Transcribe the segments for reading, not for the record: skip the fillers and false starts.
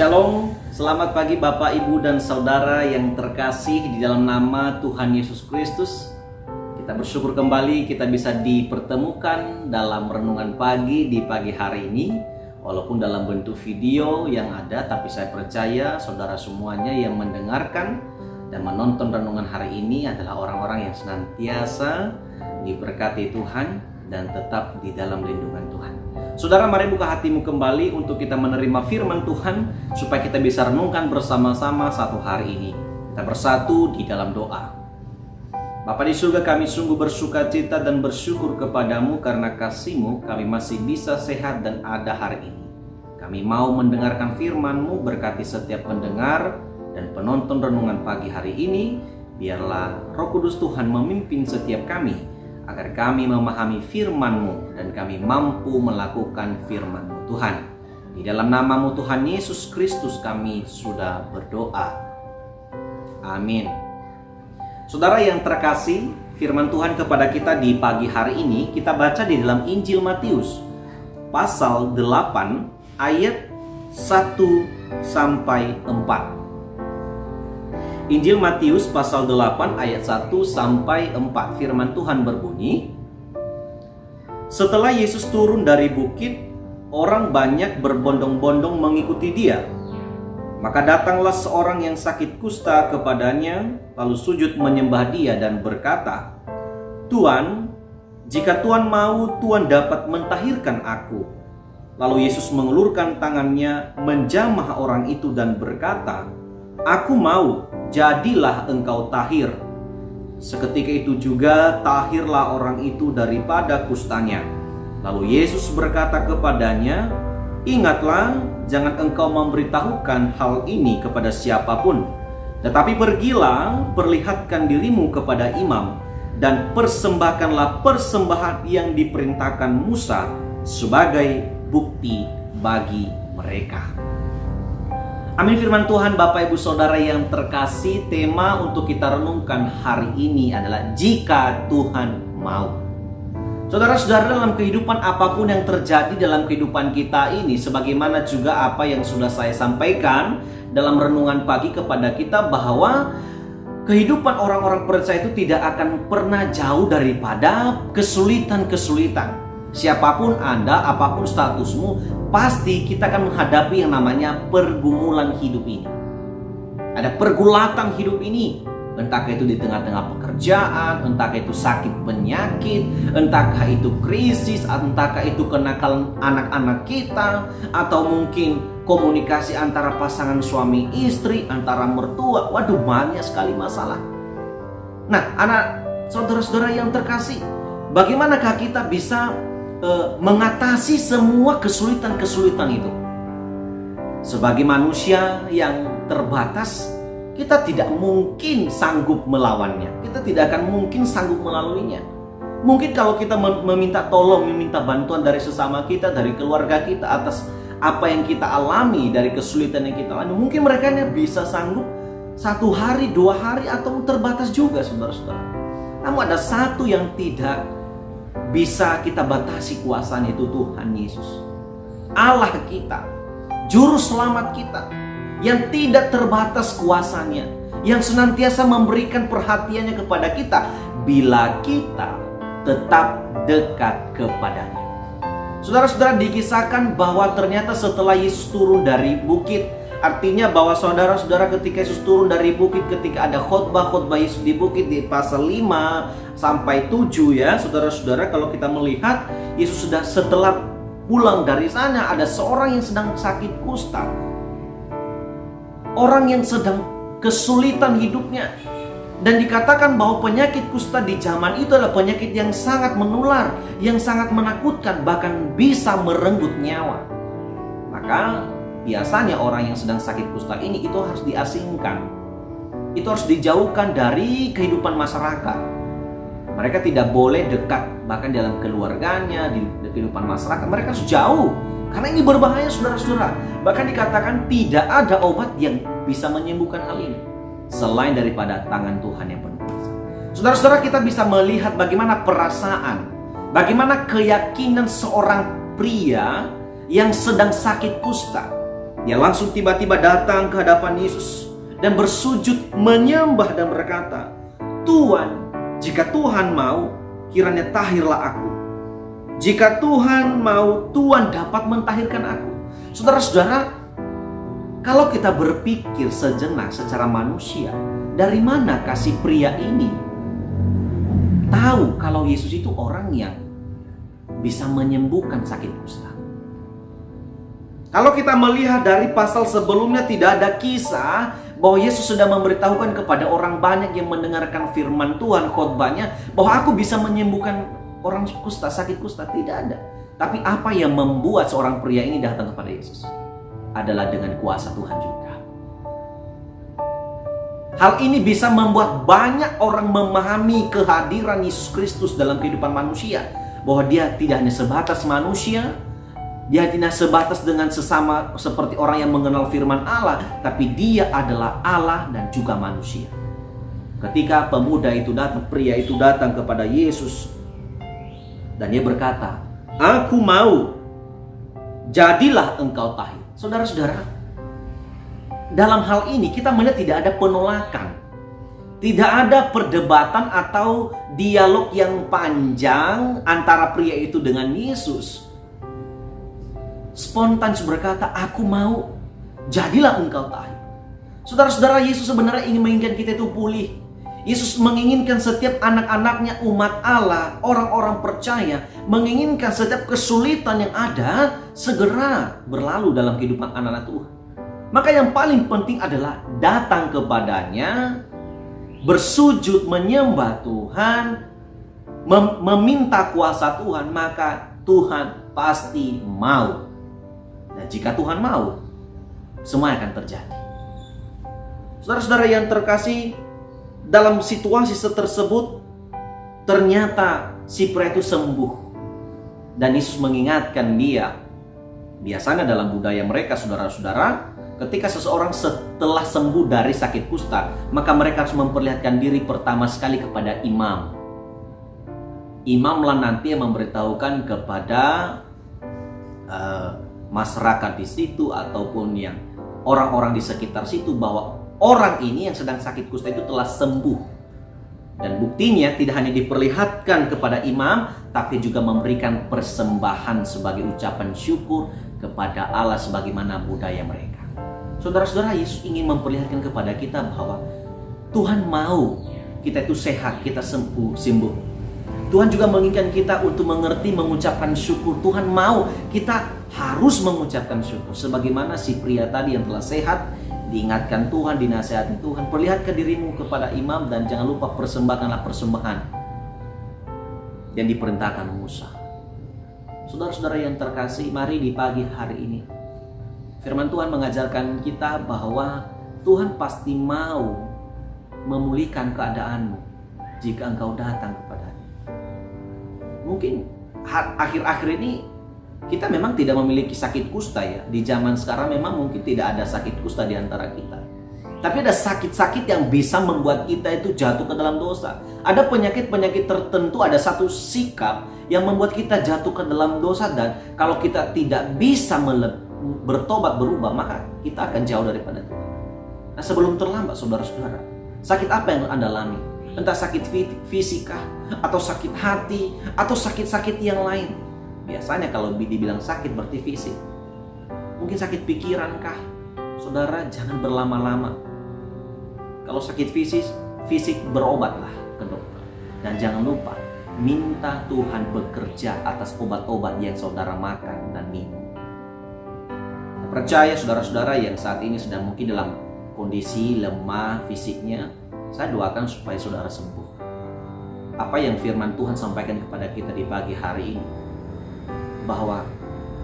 Shalom, selamat pagi Bapak, Ibu, dan Saudara yang terkasih di dalam nama Tuhan Yesus Kristus. Kita bersyukur kembali kita bisa dipertemukan dalam renungan pagi di pagi hari ini. Walaupun dalam bentuk video yang ada, tapi saya percaya saudara semuanya yang mendengarkan dan menonton renungan hari ini adalah orang-orang yang senantiasa diberkati Tuhan dan tetap di dalam lindungan Tuhan. Saudara, mari buka hatimu kembali untuk kita menerima firman Tuhan supaya kita bisa renungkan bersama-sama satu hari ini. Kita bersatu di dalam doa. Bapa di surga, kami sungguh bersuka cita dan bersyukur kepadamu karena kasih-Mu kami masih bisa sehat dan ada hari ini. Kami mau mendengarkan firman-Mu, berkati setiap pendengar dan penonton renungan pagi hari ini. Biarlah Roh Kudus Tuhan memimpin setiap kami agar kami memahami firman-Mu dan kami mampu melakukan firman-Mu Tuhan. Di dalam nama-Mu Tuhan Yesus Kristus kami sudah berdoa. Amin. Saudara yang terkasih, firman Tuhan kepada kita di pagi hari ini kita baca di dalam Injil Matius pasal 8 ayat 1 sampai 4. Injil Matius pasal 8 ayat 1 sampai 4. Firman Tuhan berbunyi, setelah Yesus turun dari bukit, orang banyak berbondong-bondong mengikuti dia. Maka datanglah seorang yang sakit kusta kepadanya, lalu sujud menyembah dia dan berkata, "Tuan, jika Tuan mau, Tuan dapat mentahirkan aku." Lalu Yesus mengulurkan tangannya, menjamah orang itu dan berkata, "Aku mau, jadilah engkau tahir." Seketika itu juga tahirlah orang itu daripada kustanya. Lalu Yesus berkata kepadanya, "Ingatlah, jangan engkau memberitahukan hal ini kepada siapapun. Tetapi pergilah, perlihatkan dirimu kepada imam, dan persembahkanlah persembahan yang diperintahkan Musa sebagai bukti bagi mereka." Amin. Firman Tuhan, Bapak Ibu Saudara yang terkasih, tema untuk kita renungkan hari ini adalah jika Tuhan mau. Saudara-saudara, dalam kehidupan apapun yang terjadi dalam kehidupan kita ini, sebagaimana juga apa yang sudah saya sampaikan dalam renungan pagi kepada kita, bahwa kehidupan orang-orang percaya itu tidak akan pernah jauh daripada kesulitan-kesulitan. Siapapun Anda, apapun statusmu, pasti kita akan menghadapi yang namanya pergumulan hidup ini. Ada pergulatan hidup ini, entah itu di tengah-tengah pekerjaan, entah itu sakit penyakit, entahkah itu krisis, entahkah itu kenakalan anak-anak kita, atau mungkin komunikasi antara pasangan suami istri, antara mertua. Waduh, banyak sekali masalah. Nah, anak saudara-saudara yang terkasih, bagaimanakah kita bisa mengatasi semua kesulitan-kesulitan itu? Sebagai manusia yang terbatas, kita tidak mungkin sanggup melawannya. Kita tidak akan mungkin sanggup melaluinya. Mungkin kalau kita meminta tolong, meminta bantuan dari sesama kita, dari keluarga kita atas apa yang kita alami, dari kesulitan yang kita alami, mungkin mereka bisa sanggup 1 hari, 2 hari, atau terbatas juga, saudara-saudara. Namun ada satu yang tidak bisa kita batasi kuasanya, itu Tuhan Yesus, Allah kita, Juru Selamat kita, yang tidak terbatas kuasanya, yang senantiasa memberikan perhatiannya kepada kita bila kita tetap dekat kepadanya. Saudara-saudara, dikisahkan bahwa ternyata setelah Yesus turun dari bukit, artinya bahwa saudara-saudara ketika Yesus turun dari bukit, ketika ada khotbah Yesus di bukit di pasal 5 sampai 7 ya, saudara-saudara, kalau kita melihat Yesus sudah setelah pulang dari sana, ada seorang yang sedang sakit kusta. Orang yang sedang kesulitan hidupnya. Dan dikatakan bahwa penyakit kusta di zaman itu adalah penyakit yang sangat menular, yang sangat menakutkan, bahkan bisa merenggut nyawa. Maka biasanya orang yang sedang sakit kusta ini itu harus diasingkan. Itu harus dijauhkan dari kehidupan masyarakat. Mereka tidak boleh dekat, bahkan dalam keluarganya, di kehidupan masyarakat. Mereka harus jauh, karena ini berbahaya, saudara-saudara. Bahkan dikatakan tidak ada obat yang bisa menyembuhkan hal ini selain daripada tangan Tuhan yang penuh kuasa. Saudara-saudara, kita bisa melihat bagaimana perasaan, bagaimana keyakinan seorang pria yang sedang sakit kusta. Dia langsung tiba-tiba datang ke hadapan Yesus dan bersujud menyembah dan berkata, "Tuhan, jika Tuhan mau, kiranya tahirlah aku. Jika Tuhan mau, Tuhan dapat mentahirkan aku." Saudara-saudara, kalau kita berpikir sejenak secara manusia, dari mana kasih pria ini tahu kalau Yesus itu orang yang bisa menyembuhkan sakit kusta? Kalau kita melihat dari pasal sebelumnya, tidak ada kisah bahwa Yesus sudah memberitahukan kepada orang banyak yang mendengarkan firman Tuhan, khotbahnya, bahwa aku bisa menyembuhkan orang kusta, sakit kusta. Tidak ada. Tapi apa yang membuat seorang pria ini datang kepada Yesus adalah dengan kuasa Tuhan juga. Hal ini bisa membuat banyak orang memahami kehadiran Yesus Kristus dalam kehidupan manusia, bahwa dia tidak hanya sebatas manusia, dia tidak sebatas dengan sesama seperti orang yang mengenal firman Allah, tapi dia adalah Allah dan juga manusia. Ketika pemuda itu datang, pria itu datang kepada Yesus, dan dia berkata, "Aku mau, jadilah engkau tahir." Saudara-saudara, dalam hal ini kita melihat tidak ada penolakan, tidak ada perdebatan atau dialog yang panjang antara pria itu dengan Yesus. Spontan berkata, "Aku mau, jadilah engkau tahir." Saudara-saudara, Yesus sebenarnya menginginkan kita itu pulih. Yesus menginginkan setiap anak-anaknya, umat Allah, orang-orang percaya, menginginkan setiap kesulitan yang ada segera berlalu dalam kehidupan anak-anak Tuhan. Maka yang paling penting adalah datang kepadanya, bersujud menyembah Tuhan, meminta kuasa Tuhan, maka Tuhan pasti mau. Dan jika Tuhan mau, semua akan terjadi. Saudara-saudara yang terkasih, dalam situasi tersebut ternyata si pria itu sembuh. Dan Yesus mengingatkan dia. Biasanya dalam budaya mereka, saudara-saudara, ketika seseorang setelah sembuh dari sakit kusta, maka mereka harus memperlihatkan diri pertama sekali kepada imam. Imamlah nanti yang memberitahukan kepada masyarakat di situ ataupun yang orang-orang di sekitar situ bahwa orang ini yang sedang sakit kusta itu telah sembuh. Dan buktinya tidak hanya diperlihatkan kepada imam, tapi juga memberikan persembahan sebagai ucapan syukur kepada Allah sebagaimana budaya mereka. Saudara-saudara, Yesus ingin memperlihatkan kepada kita bahwa Tuhan mau kita itu sehat, kita sembuh. Tuhan juga menginginkan kita untuk mengerti, mengucapkan syukur. Tuhan mau kita harus mengucapkan syukur. Sebagaimana si pria tadi yang telah sehat, diingatkan Tuhan, dinasihati Tuhan. Perlihatkan dirimu kepada imam dan jangan lupa persembahkanlah persembahan yang diperintahkan Musa. Saudara-saudara yang terkasih, mari di pagi hari ini firman Tuhan mengajarkan kita bahwa Tuhan pasti mau memulihkan keadaanmu jika engkau datang kepada-Nya. Mungkin akhir-akhir ini kita memang tidak memiliki sakit kusta ya. Di zaman sekarang memang mungkin tidak ada sakit kusta di antara kita. Tapi ada sakit-sakit yang bisa membuat kita itu jatuh ke dalam dosa. Ada penyakit-penyakit tertentu, ada satu sikap yang membuat kita jatuh ke dalam dosa. Dan kalau kita tidak bisa bertobat, berubah, maka kita akan jauh daripada Tuhan. Nah, sebelum terlambat, saudara-saudara, sakit apa yang Anda alami? Entah sakit fisik kah, atau sakit hati, atau sakit-sakit yang lain. Biasanya kalau dibilang sakit berarti fisik. Mungkin sakit pikiran kah? Saudara, jangan berlama-lama. Kalau sakit fisik berobatlah ke dokter. Dan jangan lupa, minta Tuhan bekerja atas obat-obat yang saudara makan dan minum. Saya percaya saudara-saudara yang saat ini sedang mungkin dalam kondisi lemah fisiknya, saya doakan supaya saudara sembuh. Apa yang firman Tuhan sampaikan kepada kita di pagi hari ini, bahwa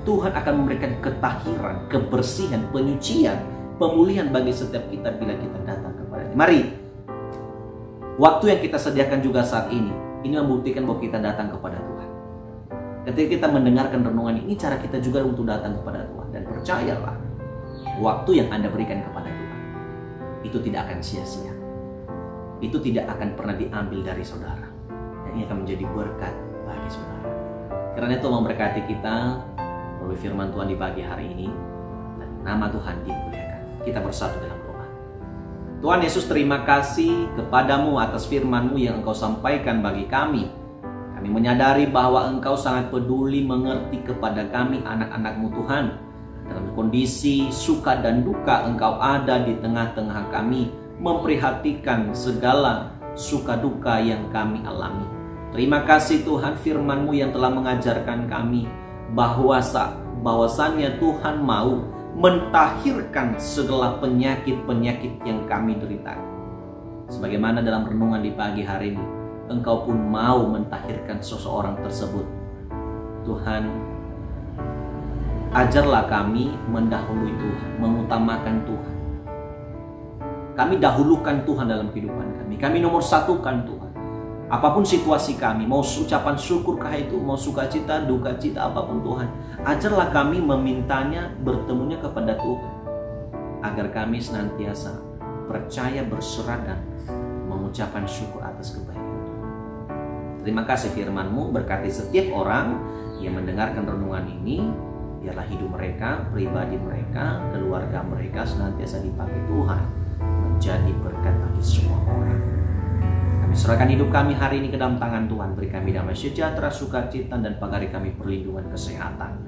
Tuhan akan memberikan ketahiran, kebersihan, penyucian, pemulihan bagi setiap kita bila kita datang kepada-Nya. Mari, waktu yang kita sediakan juga saat ini membuktikan bahwa kita datang kepada Tuhan. Ketika kita mendengarkan renungan ini cara kita juga untuk datang kepada Tuhan. Dan percayalah, waktu yang Anda berikan kepada Tuhan itu tidak akan sia-sia. Itu tidak akan pernah diambil dari saudara. Dan ini akan menjadi berkat bagi saudara. Karena itu memberkati kita melalui firman Tuhan di pagi hari ini. Dan Nama Tuhan dimuliakan. Kita bersatu dalam doa. Tuhan Yesus, terima kasih kepadamu atas firman-Mu yang Engkau sampaikan bagi kami. Kami menyadari bahwa Engkau sangat peduli mengerti kepada kami anak-anak-Mu Tuhan. Dalam kondisi suka dan duka Engkau ada di tengah-tengah kami, memperhatikan segala suka duka yang kami alami. Terima kasih Tuhan, firman-Mu yang telah mengajarkan kami bahwasannya Tuhan mau mentahirkan segala penyakit-penyakit yang kami derita. Sebagaimana dalam renungan di pagi hari ini, Engkau pun mau mentahirkan seseorang tersebut. Tuhan, ajarlah kami mendahului Tuhan, mengutamakan Tuhan. Kami dahulukan Tuhan dalam kehidupan kami. Kami nomor satukan Tuhan. Apapun situasi kami, mau ucapan syukurkah itu, mau sukacita, duka cita, apapun Tuhan, ajarlah kami memintanya, bertemunya kepada Tuhan, agar kami senantiasa percaya, berserah, dan mengucapkan syukur atas kebaikan. Terima kasih firman-Mu, berkati setiap orang yang mendengarkan renungan ini. Biarlah hidup mereka, pribadi mereka, keluarga mereka senantiasa dipakai Tuhan menjadi berkat bagi semua orang. Kami serahkan hidup kami hari ini ke dalam tangan Tuhan. Beri kami damai sejahtera, sukacita, dan pagari kami perlindungan kesehatan.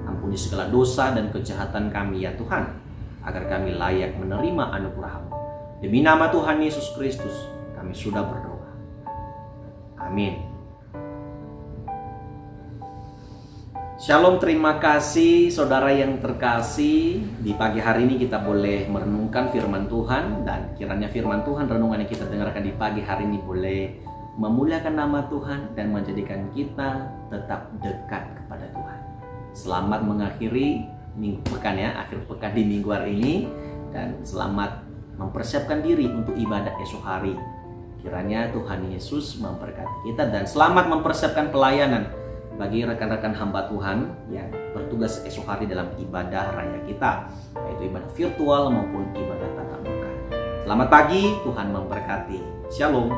Ampuni segala dosa dan kejahatan kami ya Tuhan, agar kami layak menerima anugerah-Mu. Demi nama Tuhan Yesus Kristus kami sudah berdoa. Amin. Shalom, terima kasih saudara yang terkasih. Di pagi hari ini kita boleh merenungkan firman Tuhan, dan kiranya firman Tuhan renungan yang kita dengarkan di pagi hari ini boleh memuliakan nama Tuhan dan menjadikan kita tetap dekat kepada Tuhan. Selamat mengakhiri minggu pekan ya, akhir pekan di minggu hari ini, dan selamat mempersiapkan diri untuk ibadah esok hari. Kiranya Tuhan Yesus memberkati kita, dan selamat mempersiapkan pelayanan bagi rekan-rekan hamba Tuhan yang bertugas esok hari dalam ibadah raya kita, yaitu ibadah virtual maupun ibadah tatap muka. Selamat pagi, Tuhan memberkati. Shalom.